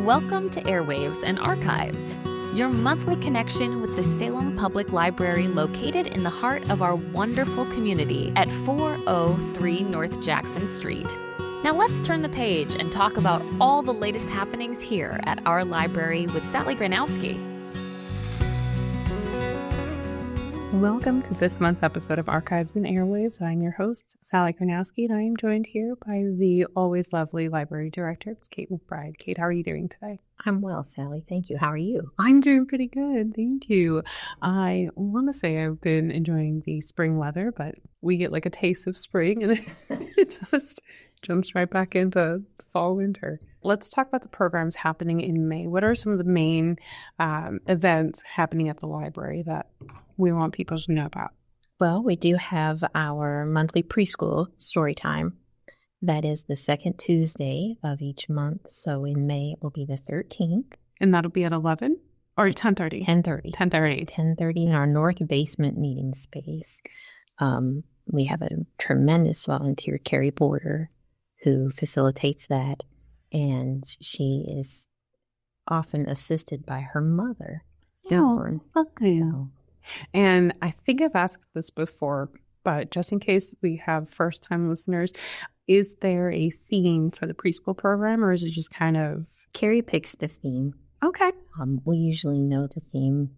Welcome to Airwaves and Archives, your monthly connection with the Salem Public Library located in the heart of our wonderful community at 403 North Jackson Street. Now let's turn the page and talk about all the latest happenings here at our library with Sally Granowski. Welcome to this month's episode of Archives and Airwaves. I'm your host, Sally Granowski, and I am joined here by the always lovely library director, it's Kate McBride. Kate, how are you doing today? I'm well, Sally. Thank you. How are you? I'm doing pretty good. Thank you. I want to say I've been enjoying the spring weather, but we get like a taste of spring and it just jumps right back into fall, winter. Let's talk about the programs happening in May. What are some of the main events happening at the library that we want people to know about? Well, we do have our monthly preschool story time. That is the second Tuesday of each month. So in May, it will be the 13th. And that'll be at 11 or 10:30? 10:30. 10:30. 10:30 in our north basement meeting space. We have a tremendous volunteer, Carrie Porter, who facilitates that. And she is often assisted by her mother. Oh, okay. And I think I've asked this before, but just in case we have first-time listeners, is there a theme for the preschool program, or is it just kind of... Carrie picks the theme. Okay. We usually know the theme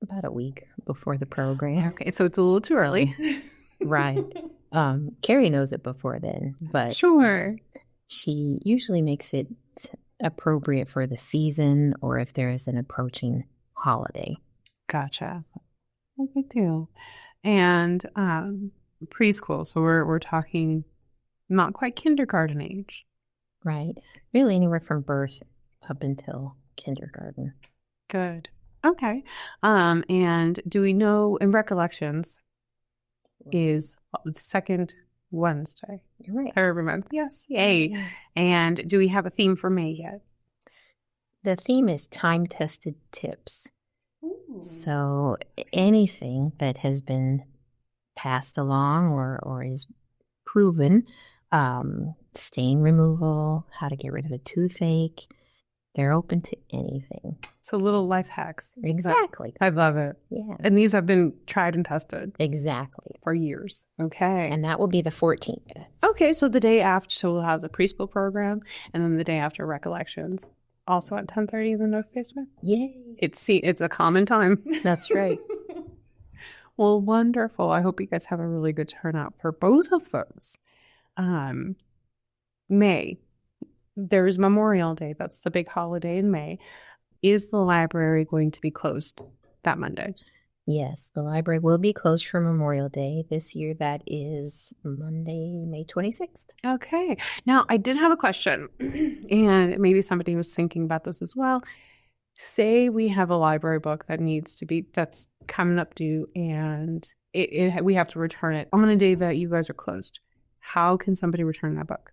about a week before the program. Okay, so it's a little too early. Right. Carrie knows it before then, but sure. She usually makes it appropriate for the season or if there is an approaching holiday. Gotcha. No big deal. And preschool, so we're talking not quite kindergarten age. Right. Really anywhere from birth up until kindergarten. Good. Okay. And do we know, in Recollections is the second Wednesday. You're right. Every month. Yes. Yay. Yeah. And do we have a theme for May yet? The theme is time-tested tips. Ooh. So anything that has been passed along or is proven, stain removal, how to get rid of a toothache, they're open to anything. So little life hacks. Exactly. I love it. Yeah. And these have been tried and tested. Exactly. For years. Okay. And that will be the 14th. Okay. So the day after, so we'll have the preschool program, and then the day after Recollections. Also at 10:30 in the North Basement? Yay. It's a common time. That's right. Well, wonderful. I hope you guys have a really good turnout for both of those. May. There's Memorial Day. That's the big holiday in May. Is the library going to be closed that Monday? Yes, the library will be closed for Memorial Day. This year, that is Monday, May 26th. Okay. Now, I did have a question, and maybe somebody was thinking about this as well. Say we have a library book that's coming up due, and we have to return it on a day that you guys are closed. How can somebody return that book?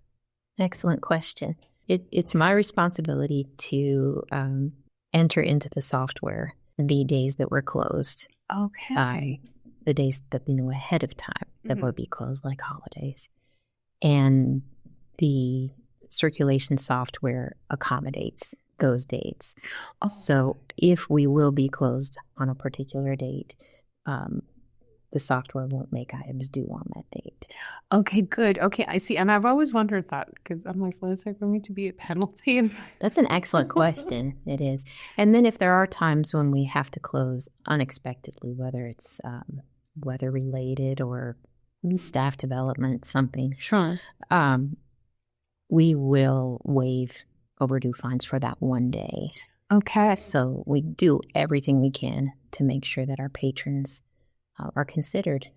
Excellent question. It's my responsibility to enter into the software the days that we're closed. Okay. The days that we know ahead of time that will be closed, like holidays. And the circulation software accommodates those dates. So if we will be closed on a particular date, the software won't make items due on that date. Okay, good. Okay, I see. And I've always wondered that because I'm like, well, is there going to be a penalty? That's an excellent question. It is. And then if there are times when we have to close unexpectedly, whether it's weather related or staff development, something. Sure. We will waive overdue fines for that one day. Okay. So we do everything we can to make sure that our patrons are considered,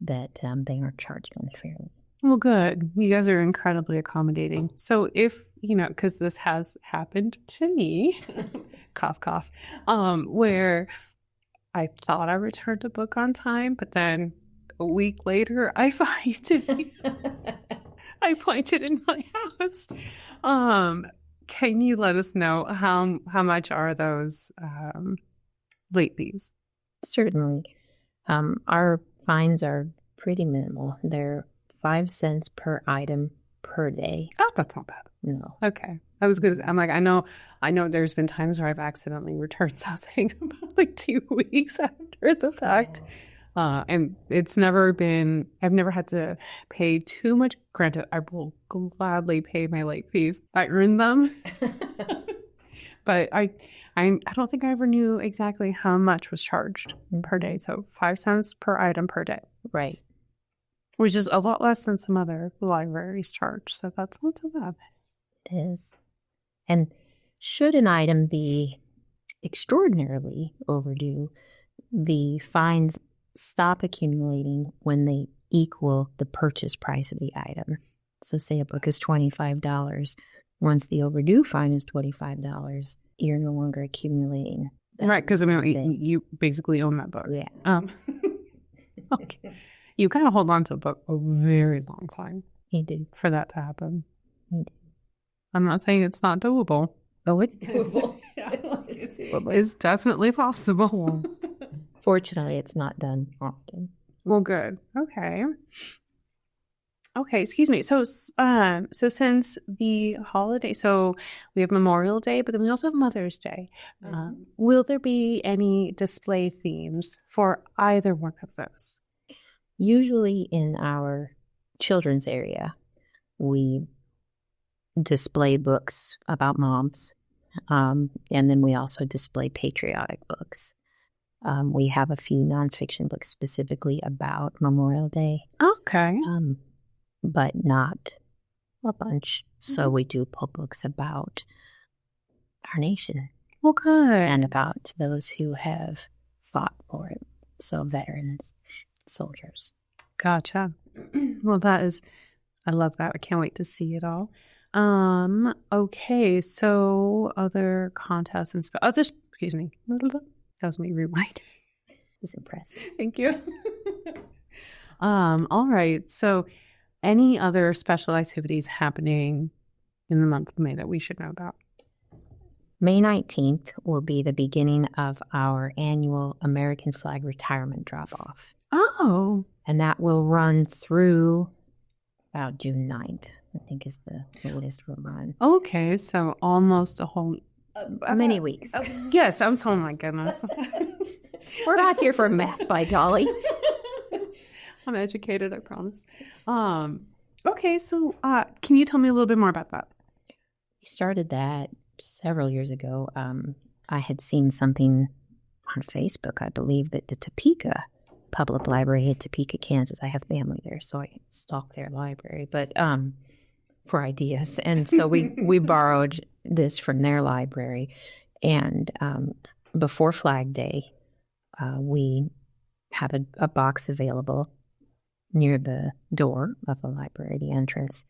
that they aren't charged unfairly. Well, good. You guys are incredibly accommodating. So if, because this has happened to me, cough, cough, where I thought I returned a book on time, but then a week later, I find it in my house. Can you let us know how much are those late fees? Certainly. Our fines are pretty minimal. They're 5 cents per item per day. Oh, that's not bad. No. Okay. I was good. I'm like, I know there's been times where I've accidentally returned something about like 2 weeks after the fact. And it's never been, I've never had to pay too much. Granted, I will gladly pay my late fees. I earned them. But I don't think I ever knew exactly how much was charged per day. So 5 cents per item per day, Right. which is a lot less than some other libraries charge. So that's not so bad. It is. And should an item be extraordinarily overdue, the fines stop accumulating when they equal the purchase price of the item. So say a book is $25. Once the overdue fine is $25, you're no longer accumulating. Right, because I mean, you basically own that book. Yeah. Okay. You kind of hold on to a book a very long time. You do. For that to happen. You do. I'm not saying it's not doable. Oh, it's doable. It's definitely possible. Fortunately, it's not done often. Well, good. Okay. Okay, excuse me. So since the holiday, so we have Memorial Day, but then we also have Mother's Day. Will there be any display themes for either one of those? Usually in our children's area, we display books about moms, and then we also display patriotic books. We have a few nonfiction books specifically about Memorial Day. Okay. But not a bunch. So we do pull books about our nation. Well, good. And about those who have fought for it. So veterans, soldiers. Gotcha. Well, I love that. I can't wait to see it all. Okay, so other contests and stuff. Excuse me. That was me rewind. It was impressive. Thank you. All right. So any other special activities happening in the month of May that we should know about? May 19th will be the beginning of our annual American flag retirement drop-off. Oh. And that will run through about June 9th, I think is the latest we'll run. Okay, so almost a whole... many weeks. Yes, oh my goodness. We're not here for math by Dolly. I'm educated, I promise. Okay, so can you tell me a little bit more about that? We started that several years ago. I had seen something on Facebook, I believe, that the Topeka Public Library in Topeka, Kansas. I have family there, so I stalk their library, but for ideas. And so we borrowed this from their library. And before Flag Day, we have a box available near the door of the library, the entrance,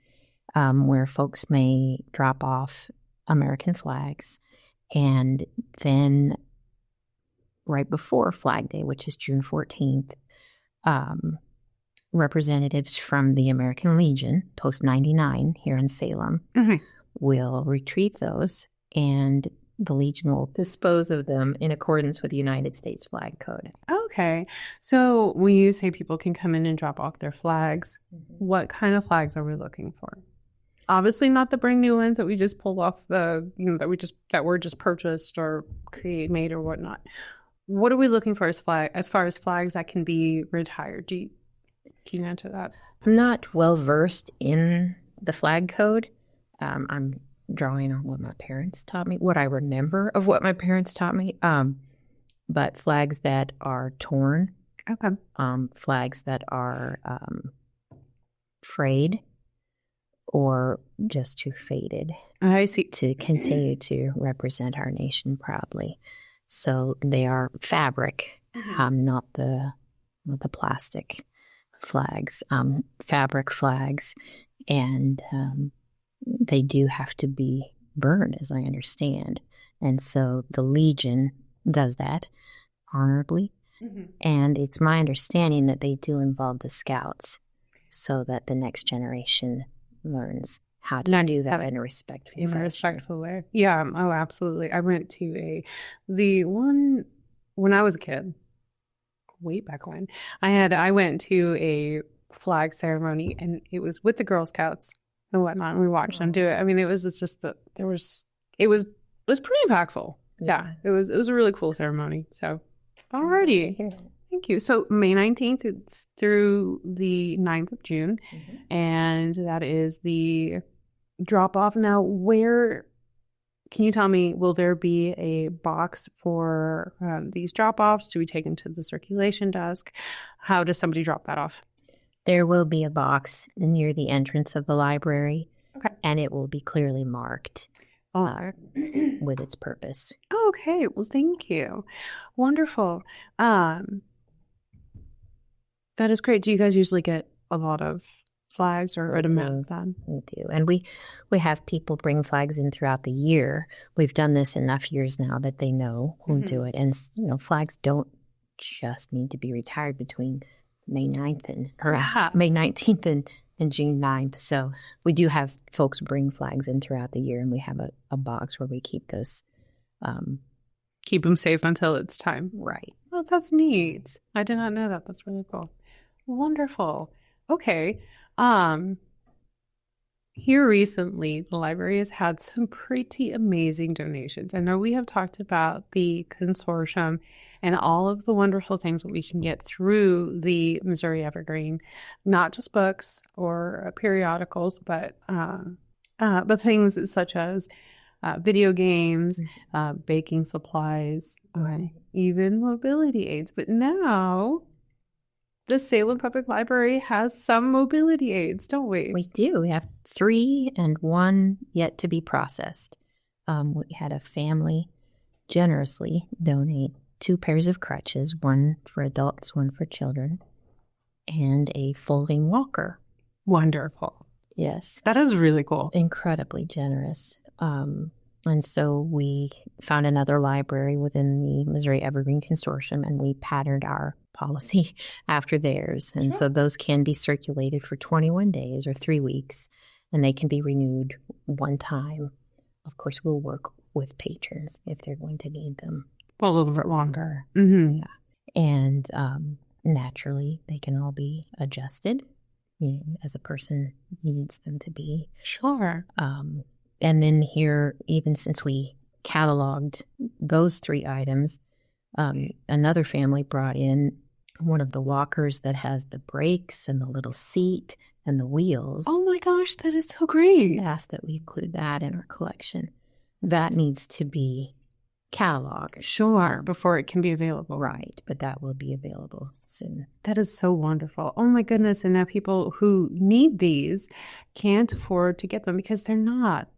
where folks may drop off American flags. And then right before Flag Day, which is June 14th, representatives from the American Legion, Post 99 here in Salem, will retrieve those, and the Legion will dispose of them in accordance with the United States Flag Code. Okay. So when you say people can come in and drop off their flags, what kind of flags are we looking for? Obviously not the brand new ones that we just pulled off that were just purchased or made or whatnot. What are we looking for as far as flags that can be retired? Can you answer that? I'm not well versed in the flag code. I'm drawing on what my parents taught me, what I remember of what my parents taught me. But flags that are torn, okay. Flags that are frayed or just too faded. I see. To continue to represent our nation proudly. So they are fabric, not the plastic flags, fabric flags, and they do have to be burned, as I understand. And so the Legion does that honorably. And it's my understanding that they do involve the Scouts so that the next generation learns how to do that in a respectful way. Yeah. Oh, absolutely. I went to when I was a kid, way back when, I went to a flag ceremony, and it was with the Girl Scouts. and whatnot. And we watched them do it. I mean, it was just that it was pretty impactful. Yeah, it was a really cool ceremony. So, alrighty. Thank you. So May 19th it's through the 9th of June, and that is the drop-off. Now, can you tell me, will there be a box for these drop-offs to be taken to the circulation desk? How does somebody drop that off? There will be a box near the entrance of the library, and it will be clearly marked with its purpose. Okay, well, thank you. Wonderful. That is great. Do you guys usually get a lot of flags or a demand then? We do. And we have people bring flags in throughout the year. We've done this enough years now that they know who do it. And, flags don't just need to be retired between May 9th May 19th and June 9th. So we do have folks bring flags in throughout the year, and we have a box where we keep those. Keep them safe until it's time. Right. Well, that's neat. I did not know that. That's really cool. Wonderful. Okay. Here recently, the library has had some pretty amazing donations. I know we have talked about the consortium and all of the wonderful things that we can get through the Missouri Evergreen, not just books or periodicals, but things such as video games, baking supplies, even mobility aids. But now the Salem Public Library has some mobility aids, don't we? We do. We have 3 and 1 yet to be processed. We had a family generously donate 2 pairs of crutches, one for adults, one for children, and a folding walker. Wonderful. Yes. That is really cool. Incredibly generous. And so we found another library within the Missouri Evergreen Consortium, and we patterned our policy after theirs. And so those can be circulated for 21 days or 3 weeks, and they can be renewed one time. Of course, we'll work with patrons if they're going to need them. Well, a little bit longer. Mm-hmm. Yeah. And naturally, they can all be adjusted as a person needs them to be. Sure. And then here, even since we cataloged those 3 items, another family brought in one of the walkers that has the brakes and the little seat and the wheels. Oh my gosh, that is so great. I asked that we include that in our collection. That needs to be cataloged. Sure, before it can be available. Right, but that will be available soon. That is so wonderful. Oh my goodness, and now people who need these can't afford to get them because they're not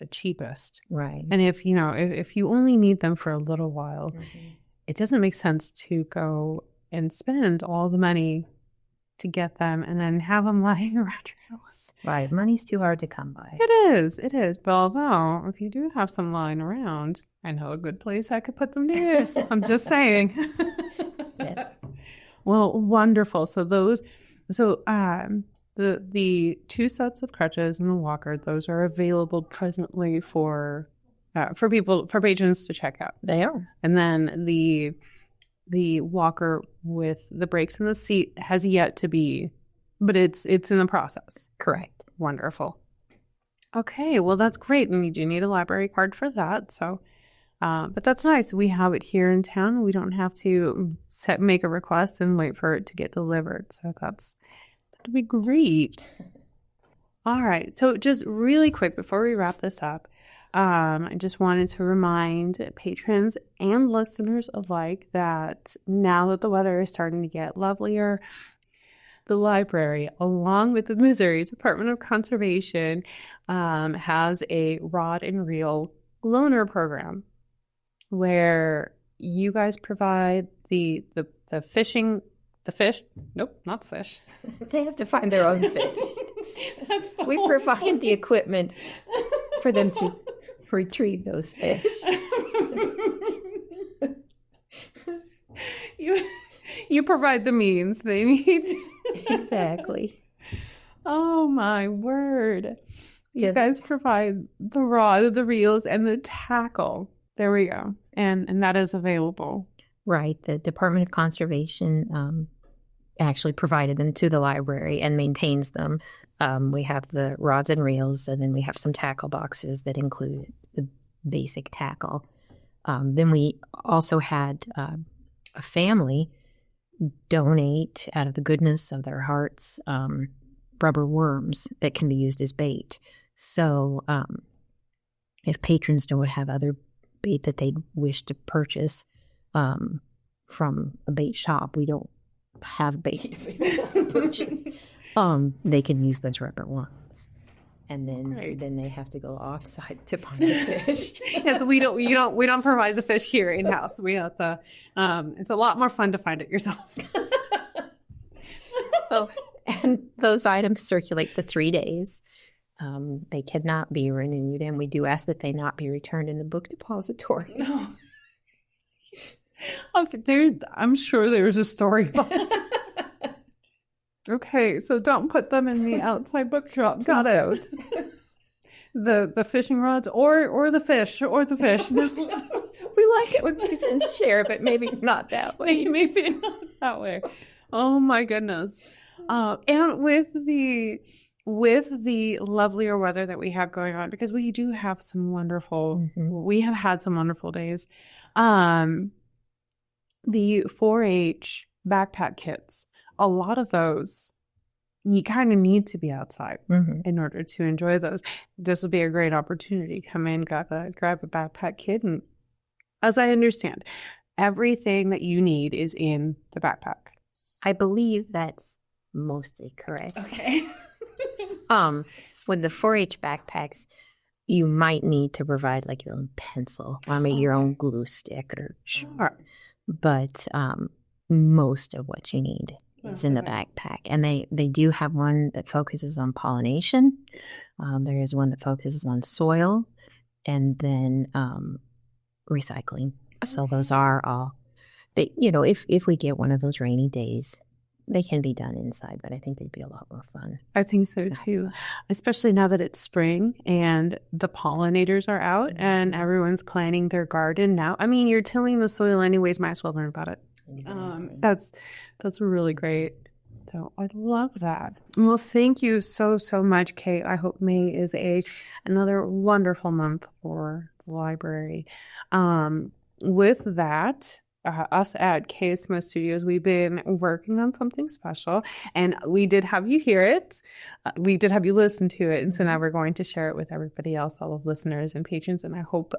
the cheapest. Right. And if you only need them for a little while, it doesn't make sense to go and spend all the money to get them and then have them lying around your house. Right. Money's too hard to come by. It is. But although, if you do have some lying around, I know a good place I could put them to use. I'm just saying. Yes. Well, wonderful. So the 2 sets of crutches and the walker, those are available presently for patrons to check out. They are. And then the walker with the brakes and the seat has yet to be, but it's in the process. Correct. Wonderful. Okay, well, that's great. And you do need a library card for that. So, but that's nice. We have it here in town. We don't have to make a request and wait for it to get delivered. So that'd be great. All right. So just really quick before we wrap this up, I just wanted to remind patrons and listeners alike that now that the weather is starting to get lovelier, the library, along with the Missouri Department of Conservation, has a rod and reel loaner program where you guys provide the fishing. The fish? Nope, not the fish. They have to find their own fish. We provide the equipment for them to retrieve those fish. You provide the means they need. Exactly. Oh my word. You guys provide the rod, the reels, and the tackle. There we go. And that is available. Right. The Department of Conservation actually provided them to the library and maintains them. We have the rods and reels, and then we have some tackle boxes that include the basic tackle. Then we also had a family donate out of the goodness of their hearts rubber worms that can be used as bait. So if patrons don't have other bait that they wish to purchase from a bait shop, we don't have bait to purchase. They can use those rubber worms. And then they have to go offside to find the fish. Yeah, so we don't provide the fish here in house. We have to. It's a lot more fun to find it yourself. And those items circulate for 3 days. They cannot be renewed, and we do ask that they not be returned in the book depository. No. I'm sure there's a story behind it. Okay, so don't put them in the outside bookshop. Got out. The fishing rods or the fish. No. We like it when people share, but maybe not that way. Maybe not that way. Oh my goodness. And with the lovelier weather that we have going on, because we do have some wonderful, we have had some wonderful days. The 4-H backpack kits, a lot of those, you kind of need to be outside in order to enjoy those. This will be a great opportunity. Come in, grab a backpack kit. And as I understand, everything that you need is in the backpack. I believe that's mostly correct. Okay. With the 4-H backpacks, you might need to provide like your own pencil or maybe your own glue stick or sure. But most of what you need is in the backpack. And they do have one that focuses on pollination. There is one that focuses on soil and then recycling. So those are all, if we get one of those rainy days, they can be done inside, but I think they'd be a lot more fun. I think so too, especially now that it's spring and the pollinators are out and everyone's planting their garden now. I mean, you're tilling the soil anyways, might as well learn about it. Exactly. That's really great. So I love that. Well, thank you so much, Kate. I hope May is another wonderful month for the library. With that, us at KSMO Studios, we've been working on something special, and we did have you hear it. We did have you listen to it, and so now we're going to share it with everybody else, all of listeners and patrons. And I hope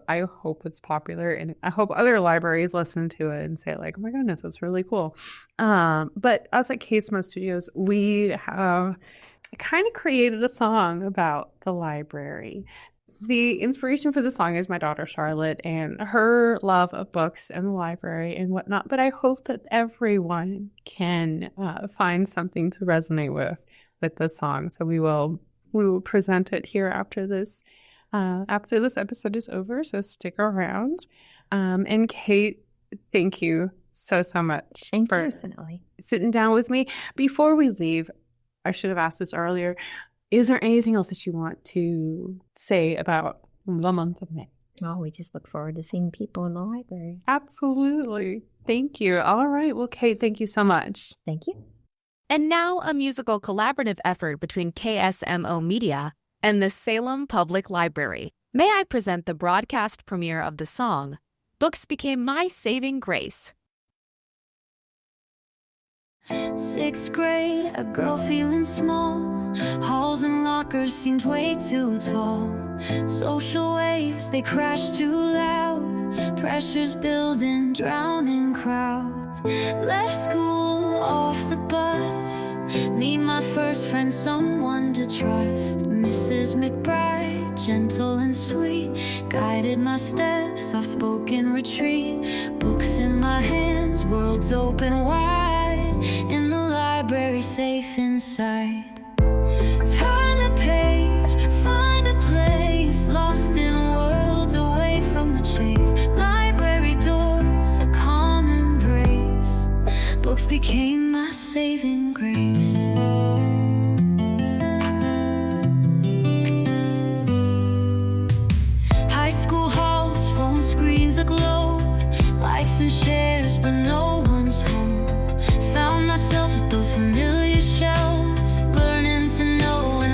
it's popular, and I hope other libraries listen to it and say like, "Oh my goodness, that's really cool." But us at KSMO Studios, we have kind of created a song about the library. The inspiration for the song is my daughter, Charlotte, and her love of books and the library and whatnot. But I hope that everyone can find something to resonate with the song. So we will present it here after this episode is over. So stick around. And Kate, thank you so much for sitting down with me. Before we leave, I should have asked this earlier. Is there anything else that you want to say about the month of May? Oh, we just look forward to seeing people in the library. Absolutely. Thank you. All right. Well, Kate, thank you so much. Thank you. And now a musical collaborative effort between KSMO Media and the Salem Public Library. May I present the broadcast premiere of the song, Books Became My Saving Grace. 6th grade, a girl feeling small. Halls and lockers seemed way too tall. Social waves, they crashed too loud. Pressures building, drowning crowds. Left school, off the bus. Meet my first friend, someone to trust. Mrs. McBride, gentle and sweet, guided my steps, soft-spoken retreat. Books in my hands, worlds open wide. In the library, safe inside. Turn the page, find a place, lost in worlds away from the chase. Library doors, a calm embrace. Books became my saving grace. High school halls, phone screens aglow. Likes and shares, but no one's home. Found myself at those familiar shelves, learning to know when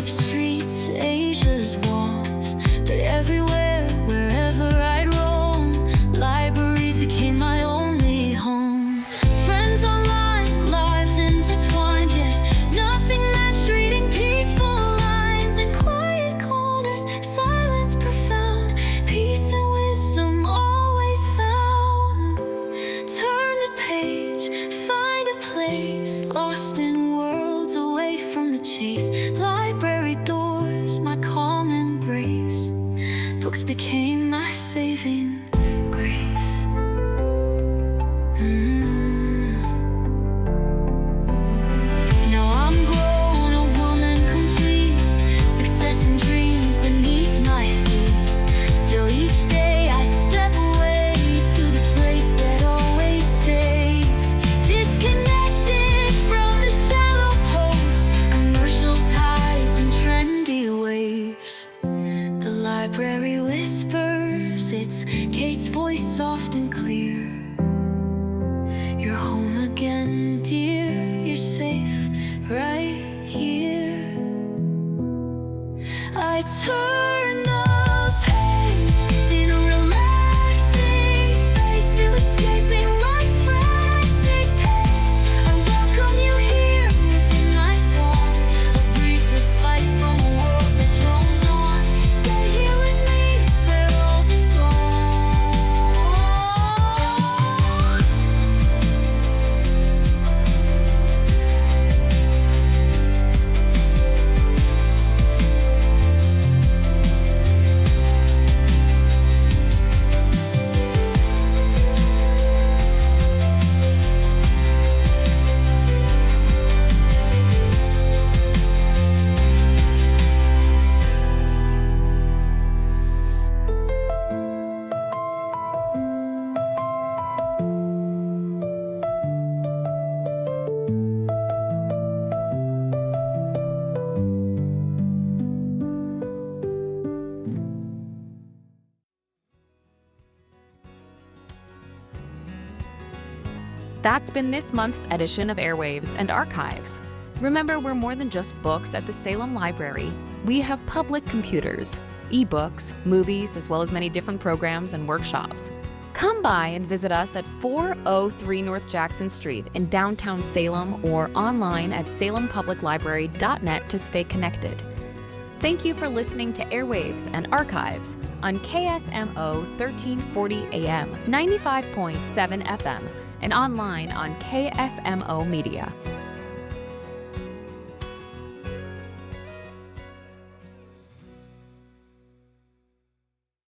Egypt's streets, Asia's walls, but everywhere, wherever I'd roam, libraries became my only home. Friends online, lives intertwined, yet nothing matched reading peaceful lines in quiet corners, silence profound, peace and wisdom always found. Turn the page, find a place, lost in worlds away from the chase. Library doors, my calm embrace. Books became my saving grace. Now I'm grown, a woman complete, success and dreams beneath my feet. Still each day I step away to the place that always stays. Disconnected from the shallow posts, commercial tides and trendy waves. The library whispers, its Kate's voice soft and clear. You're home again, dear, you're safe right here. I turn the page in a relaxing space, still escaping life's frantic pace. I welcome you here within my song, a brief respite from a world that drones on. Stay here with me where all belong. That's been this month's edition of Airwaves and Archives. Remember, we're more than just books at the Salem Library. We have public computers, ebooks, movies, as well as many different programs and workshops. Come by and visit us at 403 North Jackson Street in downtown Salem or online at salempubliclibrary.net to stay connected. Thank you for listening to Airwaves and Archives on KSMO 1340 AM, 95.7 FM, and online on KSMO Media.